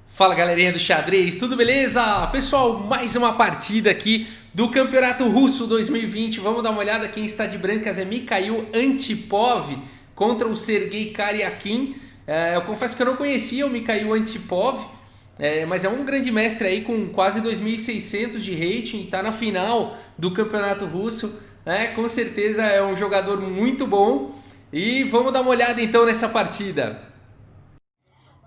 Fala galerinha do xadrez, tudo beleza? Pessoal, mais uma partida aqui do Campeonato Russo 2020. Vamos dar uma olhada, quem está de brancas é Mikhail Antipov contra o Sergei Karyakin. Eu confesso que eu não conhecia o Mikhail Antipov, mas é um grande mestre aí com quase 2.600 de rating, está na final do Campeonato Russo, com certeza é um jogador muito bom. E vamos dar uma olhada então nessa partida.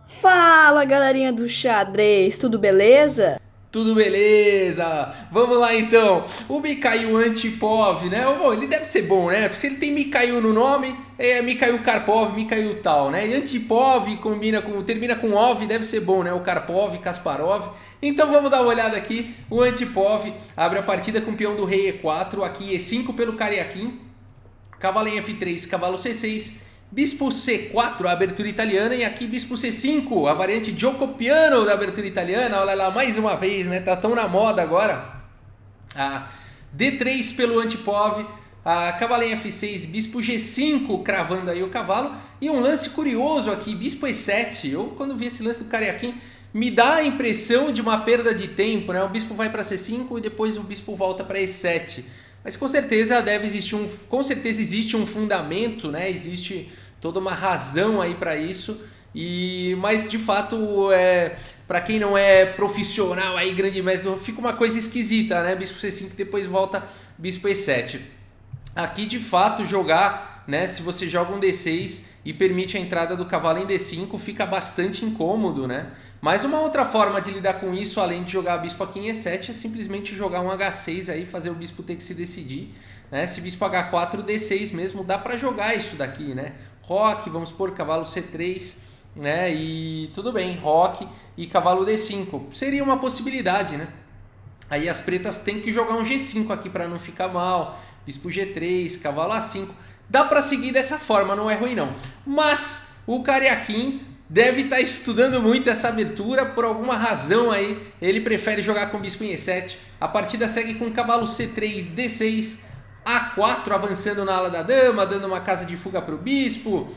Fala galerinha do xadrez, tudo beleza? Tudo beleza? Vamos lá então. O Mikhail Antipov, né? Bom, ele deve ser bom, né? Porque ele tem Mikhail no nome, é Mikhail Karpov, Mikhail tal, né? E Antipov termina com Ov, deve ser bom, né? O Karpov, Kasparov. Então vamos dar uma olhada aqui. O Antipov abre a partida com o peão do rei E4, aqui E5 pelo Karyakin, cavalo em F3, cavalo C6. Bispo C4, a abertura italiana, e aqui Bispo C5, a variante Giocopiano da abertura italiana. Olha lá, mais uma vez, né? Tá tão na moda agora. D3 pelo Antipov, cavalo em F6, Bispo G5, cravando aí o cavalo. E um lance curioso aqui, Bispo E7. Eu, quando vi esse lance do Karyakin, me dá a impressão de uma perda de tempo, né? O Bispo vai para C5 e depois o Bispo volta para E7. Mas com certeza existe um fundamento, né? Existe toda uma razão aí para isso. Mas de fato, para quem não é profissional aí, grande mestre, fica uma coisa esquisita, né? Bispo C5 depois volta Bispo E7. Aqui de fato jogar, né? Se você joga um D6 e permite a entrada do cavalo em D5, fica bastante incômodo, né? Mas uma outra forma de lidar com isso, além de jogar bispo aqui em E7, é simplesmente jogar um H6 aí, fazer o bispo ter que se decidir, né? Se bispo H4, D6 mesmo, dá para jogar isso daqui, né? Roque, vamos pôr cavalo C3, né? E tudo bem, roque e cavalo D5. Seria uma possibilidade, né? Aí as pretas têm que jogar um G5 aqui para não ficar mal. Bispo G3, cavalo A5. Dá para seguir dessa forma, não é ruim não. Mas o Karyakin deve estar estudando muito essa abertura, por alguma razão aí ele prefere jogar com bispo em E7. A partida segue com cavalo C3, D6, A4 avançando na ala da dama, dando uma casa de fuga para o bispo,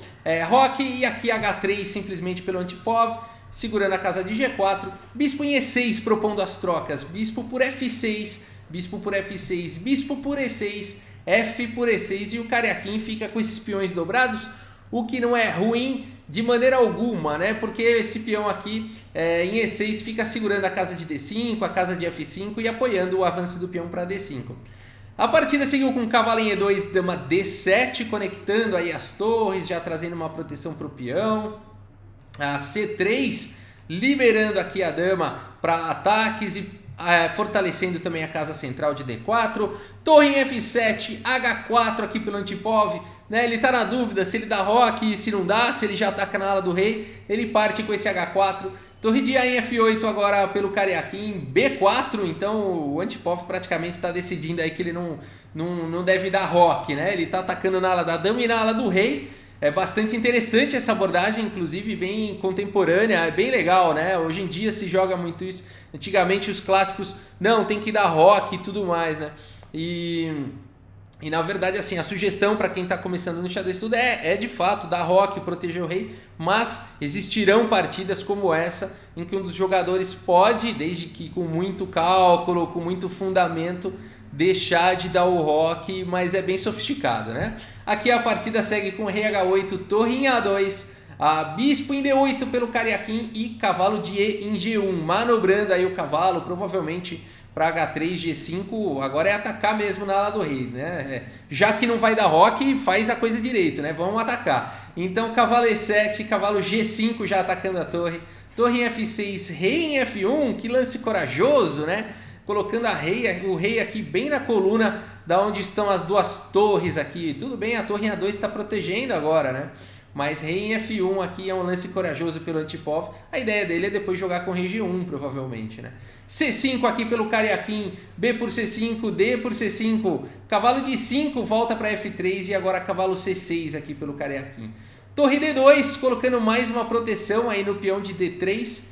roque, e aqui H3 simplesmente pelo Antipov, segurando a casa de G4, bispo em E6 propondo as trocas, bispo por F6, bispo por F6, bispo por E6, F por E6, e o Karyakin fica com esses peões dobrados, o que não é ruim de maneira alguma, né? Porque esse peão aqui em E6 fica segurando a casa de D5, a casa de F5 e apoiando o avanço do peão para D5. A partida seguiu com cavalo em E2, dama D7, conectando aí as torres, já trazendo uma proteção para o peão. A C3, liberando aqui a dama para ataques e fortalecendo também a casa central de D4. Torre em F7, H4 aqui pelo Antipov, né? Ele está na dúvida se ele dá roque, se não dá, se ele já ataca na ala do rei. Ele parte com esse H4. Torre de A em F8 agora pelo Karyakin, B4, então o Antipov praticamente está decidindo aí que ele não deve dar roque, né? Ele está atacando na ala da dama e na ala do rei. É bastante interessante essa abordagem, inclusive bem contemporânea, é bem legal, né? Hoje em dia se joga muito isso. Antigamente os clássicos, não, tem que dar roque e tudo mais, né? E na verdade, assim, a sugestão para quem está começando no xadrez tudo é de fato dar roque, proteger o rei, mas existirão partidas como essa em que um dos jogadores pode, desde que com muito cálculo, com muito fundamento, deixar de dar o roque, mas é bem sofisticado, né? Aqui a partida segue com rei H8, torre em A2, bispo em D8 pelo Karyakin e cavalo de E em G1, manobrando aí o cavalo, provavelmente para H3, G5, agora é atacar mesmo na ala do rei, né? Já que não vai dar roque, faz a coisa direito, né? Vamos atacar. Então cavalo E7, cavalo G5 já atacando a torre, torre em F6, rei em F1, que lance corajoso, né? Colocando o rei aqui bem na coluna da onde estão as duas torres aqui. Tudo bem, a torre em A2 está protegendo agora, né? Mas rei em F1 aqui é um lance corajoso pelo Antipov. A ideia dele é depois jogar com rei G1, provavelmente, né? C5 aqui pelo Karyakin, B por C5, D por C5, cavalo de 5 volta para F3 e agora cavalo C6 aqui pelo Karyakin. Torre D2, colocando mais uma proteção aí no peão de D3.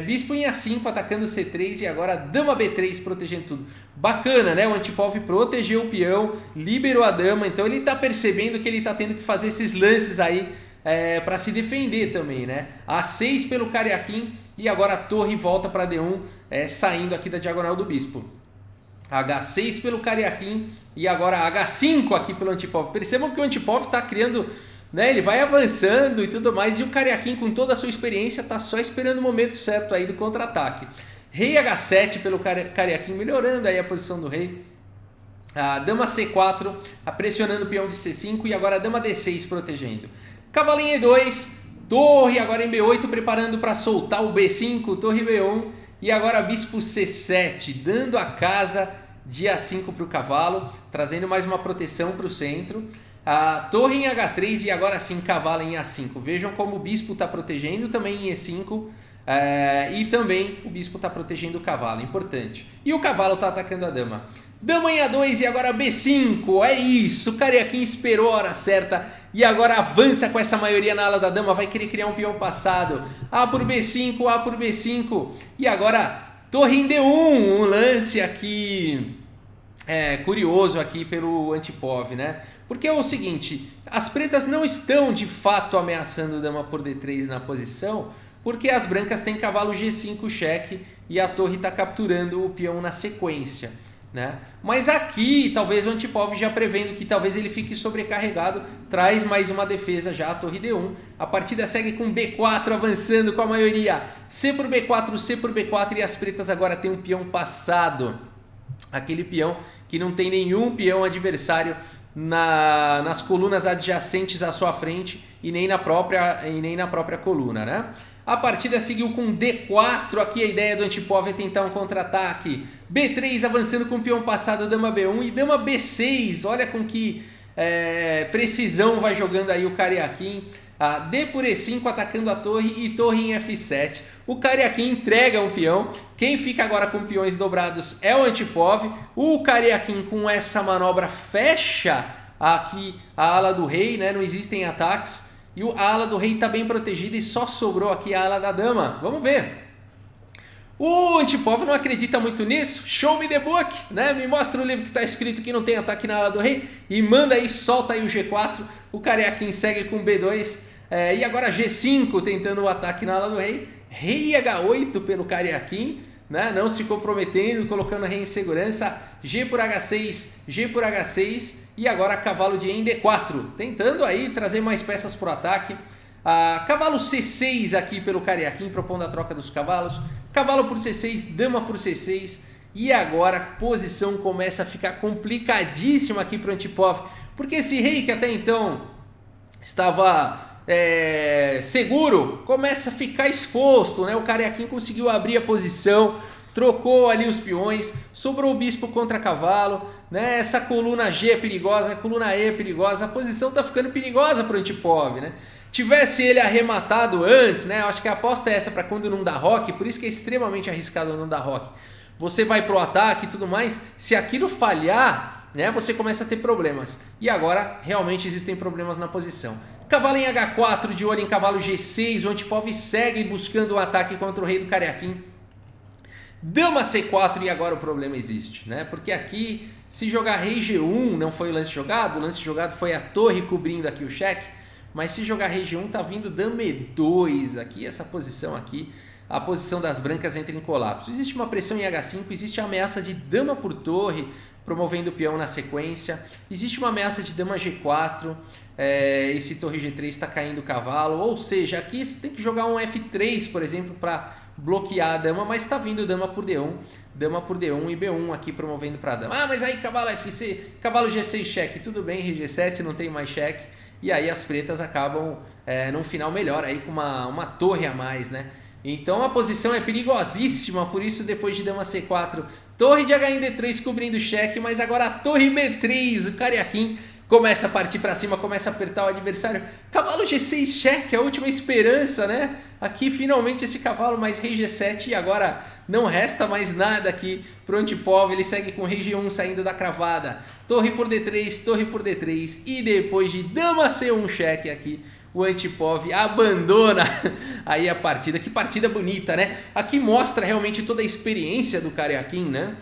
Bispo em A5 atacando C3 e agora dama B3 protegendo tudo. Bacana, né? O Antipov protegeu o peão, liberou a dama, então ele tá percebendo que ele tá tendo que fazer esses lances aí para se defender também, né? A6 pelo Karyakin e agora a torre volta para D1, saindo aqui da diagonal do bispo. H6 pelo Cariaquim e agora H5 aqui pelo Antipov. Percebam que o Antipov está criando, né, ele vai avançando e tudo mais, e o Cariaquim, com toda a sua experiência, está só esperando o momento certo aí do contra-ataque. Rei H7 pelo Cariaquim, melhorando aí a posição do rei. A dama C4 pressionando o peão de C5 e agora a dama D6 protegendo. Cavalo em E2, torre agora em B8 preparando para soltar o B5, torre B1 e agora bispo C7 dando a casa de A5 para o cavalo, trazendo mais uma proteção para o centro. A torre em H3 e agora sim cavalo em A5. Vejam como o bispo está protegendo também em E5. E também o bispo está protegendo o cavalo, importante. E o cavalo está atacando a dama. Dama em A2 e agora B5, é isso, o Cariaquim esperou a hora certa e agora avança com essa maioria na ala da dama, vai querer criar um peão passado. A por B5, A por B5 e agora torre em D1, um lance aqui curioso aqui pelo Antipov, né? Porque é o seguinte, as pretas não estão de fato ameaçando dama por D3 na posição, porque as brancas têm cavalo G5 cheque e a torre está capturando o peão na sequência, né? Mas aqui talvez o Antipov, já prevendo que talvez ele fique sobrecarregado, traz mais uma defesa já, a torre D1. A partida segue com B4 avançando com a maioria, C por B4, C por B4 e as pretas agora têm um peão passado, aquele peão que não tem nenhum peão adversário nas colunas adjacentes à sua frente e nem na própria coluna, né? A partida seguiu com D4, aqui a ideia do Antipov é tentar um contra-ataque. B3 avançando com o peão passado, dama B1 e dama B6, olha com que precisão vai jogando aí o Cariaquim. D por E5 atacando a torre e torre em F7. O Cariaquim entrega um peão. Quem fica agora com peões dobrados é o Antipov. O Cariaquim com essa manobra fecha aqui a ala do rei, né? Não existem ataques. E a ala do rei está bem protegida e só sobrou aqui a ala da dama. Vamos ver. O Antipov não acredita muito nisso. Show me the book, né? Me mostra o livro que está escrito que não tem ataque na ala do rei e manda aí, solta aí o G4. O Cariaquim segue com B2 e agora G5 tentando o ataque na ala do rei. Rei H8 pelo Cariaquim, né? Não se comprometendo, colocando o rei em segurança. G por H6, G por H6 e agora cavalo de em D4, tentando aí trazer mais peças para o ataque. Cavalo C6 aqui pelo Cariaquim, propondo a troca dos cavalos. Cavalo por C6, dama por C6. E agora a posição começa a ficar complicadíssima aqui para o Antipov, porque esse rei que até então estava seguro, começa a ficar exposto, né? O Cariaquim conseguiu abrir a posição, trocou ali os peões, sobrou o bispo contra cavalo, né? Essa coluna G é perigosa, a coluna E é perigosa, a posição está ficando perigosa para o Antipov, né? Tivesse ele arrematado antes, né? Eu acho que a aposta é essa para quando não dá roque, por isso que é extremamente arriscado não dar roque. Você vai pro ataque e tudo mais, se aquilo falhar, né, você começa a ter problemas. E agora realmente existem problemas na posição. Cavalo em H4, de olho em cavalo G6, o Antipov segue buscando um ataque contra o rei do Cariaquim. Dama C4 e agora o problema existe, né? Porque aqui, se jogar rei G1, não foi o lance jogado foi a torre cobrindo aqui o cheque. Mas se jogar rei G1, tá vindo dama E2 aqui, essa posição aqui. A posição das brancas entra em colapso. Existe uma pressão em H5, existe a ameaça de dama por torre, promovendo o peão na sequência. Existe uma ameaça de dama G4, esse torre G3 está caindo o cavalo. Ou seja, aqui você tem que jogar um F3, por exemplo, para bloquear a dama, mas está vindo dama por D1 e B1 aqui promovendo para a dama. Mas aí cavalo FC, cavalo G6 cheque, tudo bem, rei G7 não tem mais cheque. E aí as pretas acabam num final melhor, aí com uma torre a mais, né? Então a posição é perigosíssima, por isso depois de dama C4, torre de H em D3 cobrindo o cheque, mas agora a torre B3, o Cariaquim começa a partir para cima, começa a apertar o adversário. Cavalo G6 cheque, a última esperança, né? Aqui finalmente esse cavalo, mais rei G7 e agora não resta mais nada aqui pro Antipov, ele segue com rei G1 saindo da cravada. Torre por D3 e depois de dama C1 cheque aqui, o Antipov abandona aí a partida. Que partida bonita, né? Aqui mostra realmente toda a experiência do Cariaquim, né?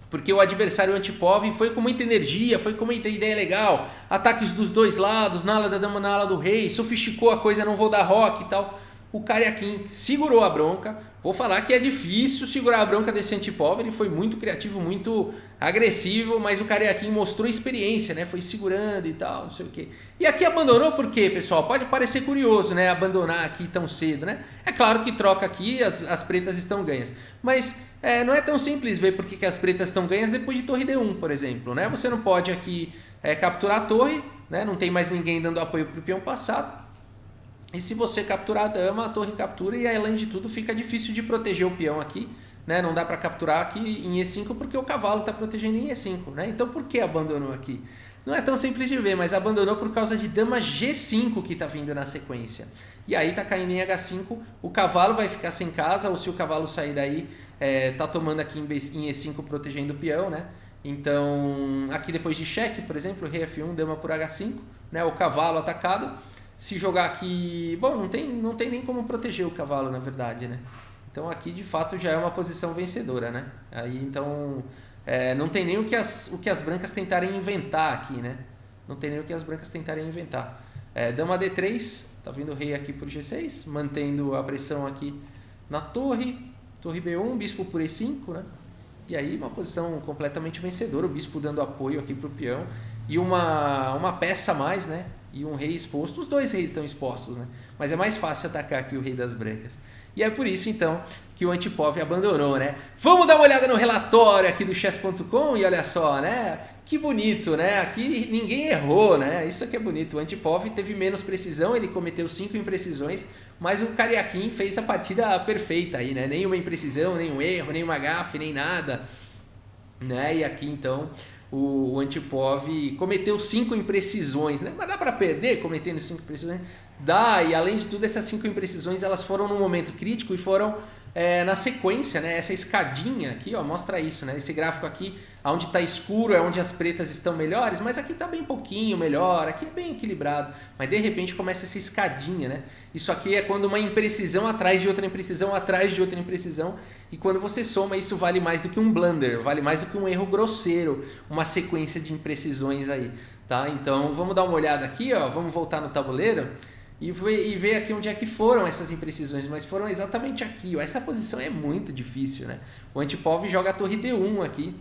Porque o adversário Antipov foi com muita energia, foi com muita ideia legal. Ataques dos dois lados, na ala da dama, na ala do rei, sofisticou a coisa, não vou dar roque e tal. O Cariaquim segurou a bronca. Vou falar que é difícil segurar a bronca desse Antipov. Ele foi muito criativo, muito agressivo, mas o Cariaquim mostrou experiência, né? Foi segurando e tal, não sei o quê. E aqui abandonou por quê, pessoal? Pode parecer curioso, né? Abandonar aqui tão cedo, né? É claro que troca aqui, as pretas estão ganhas. Mas não é tão simples ver por que as pretas estão ganhas depois de torre D1, por exemplo, né? Você não pode aqui capturar a torre, né? Não tem mais ninguém dando apoio para o peão passado. E se você capturar a dama, a torre captura e além de tudo fica difícil de proteger o peão aqui, né? Não dá para capturar aqui em E5 porque o cavalo está protegendo em E5, né? Então por que abandonou aqui? Não é tão simples de ver, mas abandonou por causa de dama G5 que está vindo na sequência. E aí está caindo em H5, o cavalo vai ficar sem casa, ou se o cavalo sair daí, tá tomando aqui em E5 protegendo o peão, né? Então aqui depois de cheque, por exemplo, rei F1, dama por H5, né? O cavalo atacado. Se jogar aqui... Bom, não tem nem como proteger o cavalo, na verdade, né? Então aqui, de fato, já é uma posição vencedora, né? Aí, então, não tem nem o que as brancas tentarem inventar aqui, né? Não tem nem o que as brancas tentarem inventar. Dama D3, tá vindo o rei aqui por G6, mantendo a pressão aqui na torre. Torre B1, bispo por E5, né? E aí, uma posição completamente vencedora. O bispo dando apoio aqui pro peão. E uma peça a mais, né? E um rei exposto, os dois reis estão expostos, né? Mas é mais fácil atacar aqui o rei das brancas. E é por isso, então, que o Antipov abandonou, né? Vamos dar uma olhada no relatório aqui do chess.com e olha só, né? Que bonito, né? Aqui ninguém errou, né? Isso aqui é bonito. O Antipov teve menos precisão, ele cometeu 5 imprecisões, mas o Cariaquim fez a partida perfeita aí, né? Nenhuma imprecisão, nenhum erro, nenhuma gafe, nem nada, né? E aqui, então... O Antipov cometeu 5 imprecisões, né? Mas dá para perder cometendo 5 imprecisões? Dá, e além de tudo, essas 5 imprecisões elas foram num momento crítico e foram na sequência, né? Essa escadinha aqui, ó, mostra isso, né? Esse gráfico aqui, onde está escuro é onde as pretas estão melhores, mas aqui está bem pouquinho melhor, aqui é bem equilibrado, mas de repente começa essa escadinha, né? Isso aqui é quando uma imprecisão atrás de outra imprecisão, atrás de outra imprecisão, e quando você soma, isso vale mais do que um blunder, vale mais do que um erro grosseiro, uma sequência de imprecisões aí, tá? Então vamos dar uma olhada aqui, ó, vamos voltar no tabuleiro, e ver aqui onde é que foram essas imprecisões, mas foram exatamente aqui, ó. Essa posição é muito difícil, né? O Antipov joga a torre D1 aqui,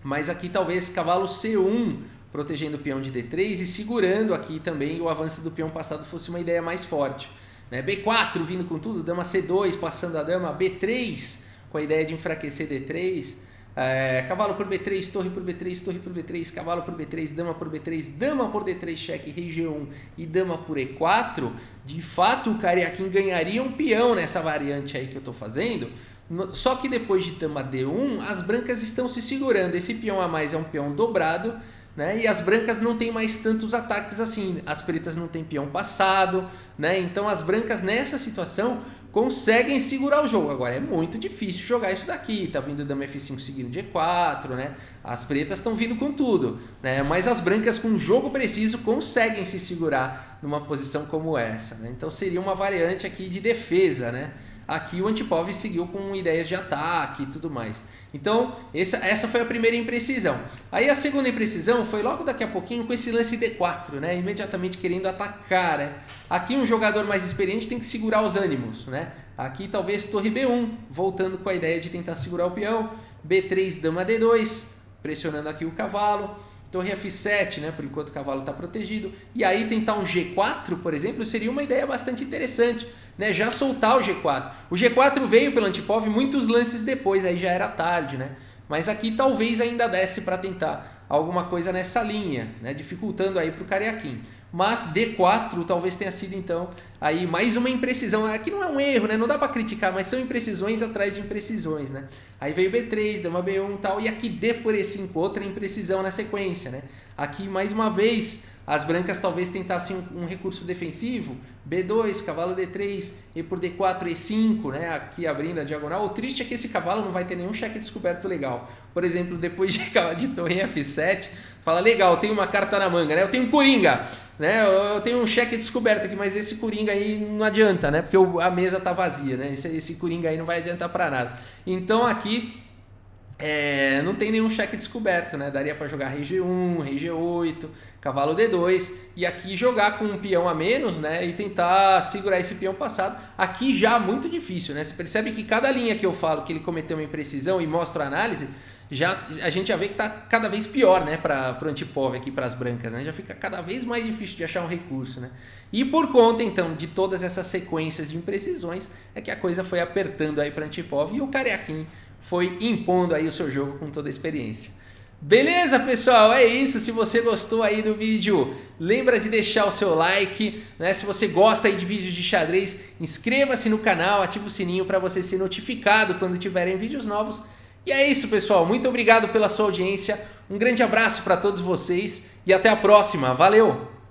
mas aqui talvez cavalo C1 protegendo o peão de D3 e segurando aqui também o avanço do peão passado fosse uma ideia mais forte, né? B4 vindo com tudo, dama C2 passando a dama, B3 com a ideia de enfraquecer D3, cavalo por B3, torre por B3, torre por B3, cavalo por B3, dama por B3, dama por D3, cheque, rei G1 e dama por E4, de fato o Cariaquim ganharia um peão nessa variante aí que eu estou fazendo, só que depois de dama D1, as brancas estão se segurando, esse peão a mais é um peão dobrado, né? E as brancas não tem mais tantos ataques assim, as pretas não tem peão passado, né? Então as brancas nessa situação conseguem segurar o jogo. Agora é muito difícil jogar isso daqui, tá vindo dama F5 seguindo de E4, né? As pretas estão vindo com tudo, né? Mas as brancas com jogo preciso conseguem se segurar numa posição como essa, né? Então seria uma variante aqui de defesa, né? Aqui o Antipov seguiu com ideias de ataque e tudo mais. Então, essa foi a primeira imprecisão. Aí a segunda imprecisão foi logo daqui a pouquinho com esse lance D4, né? Imediatamente querendo atacar, né? Aqui um jogador mais experiente tem que segurar os ânimos, né? Aqui talvez torre B1, voltando com a ideia de tentar segurar o peão. B3, dama D2, pressionando aqui o cavalo. Torre F7, né? Por enquanto o cavalo está protegido. E aí tentar um G4, por exemplo, seria uma ideia bastante interessante, né? Já soltar o G4. O G4 veio pelo Antipov muitos lances depois, aí já era tarde, né? Mas aqui talvez ainda desse para tentar alguma coisa nessa linha, né? Dificultando aí para o Cariaquim. Mas D4 talvez tenha sido então aí mais uma imprecisão. Aqui não é um erro, né? Não dá para criticar, mas são imprecisões atrás de imprecisões, né? Aí veio B3, dama B1 e tal, e aqui D por E5, outra imprecisão na sequência, né? Aqui mais uma vez as brancas talvez tentassem um recurso defensivo, B2, cavalo D3, E por D4, E5, né? Aqui abrindo a diagonal. O triste é que esse cavalo não vai ter nenhum cheque descoberto legal. Por exemplo, depois de torre F7, fala, legal, tem uma carta na manga, né? Eu tenho um coringa, né? Eu tenho um cheque descoberto aqui, mas esse coringa aí não adianta, né? Porque a mesa tá vazia, né? Esse coringa aí não vai adiantar para nada. Então aqui não tem nenhum cheque descoberto, né? Daria para jogar rei G1, rei G8, cavalo D2 e aqui jogar com um peão a menos, né? E tentar segurar esse peão passado. Aqui já muito difícil, né? Você percebe que cada linha que eu falo que ele cometeu uma imprecisão e mostro a análise, a gente já vê que tá cada vez pior, né? Para o Antipov aqui, para as brancas, né? Já fica cada vez mais difícil de achar um recurso, né? E por conta, então, de todas essas sequências de imprecisões, é que a coisa foi apertando aí para Antipov e o Karjakin foi impondo aí o seu jogo com toda a experiência. Beleza, pessoal? É isso. Se você gostou aí do vídeo, lembra de deixar o seu like, né? Se você gosta aí de vídeos de xadrez, inscreva-se no canal, ativa o sininho para você ser notificado quando tiverem vídeos novos. E é isso, pessoal. Muito obrigado pela sua audiência. Um grande abraço para todos vocês e até a próxima. Valeu!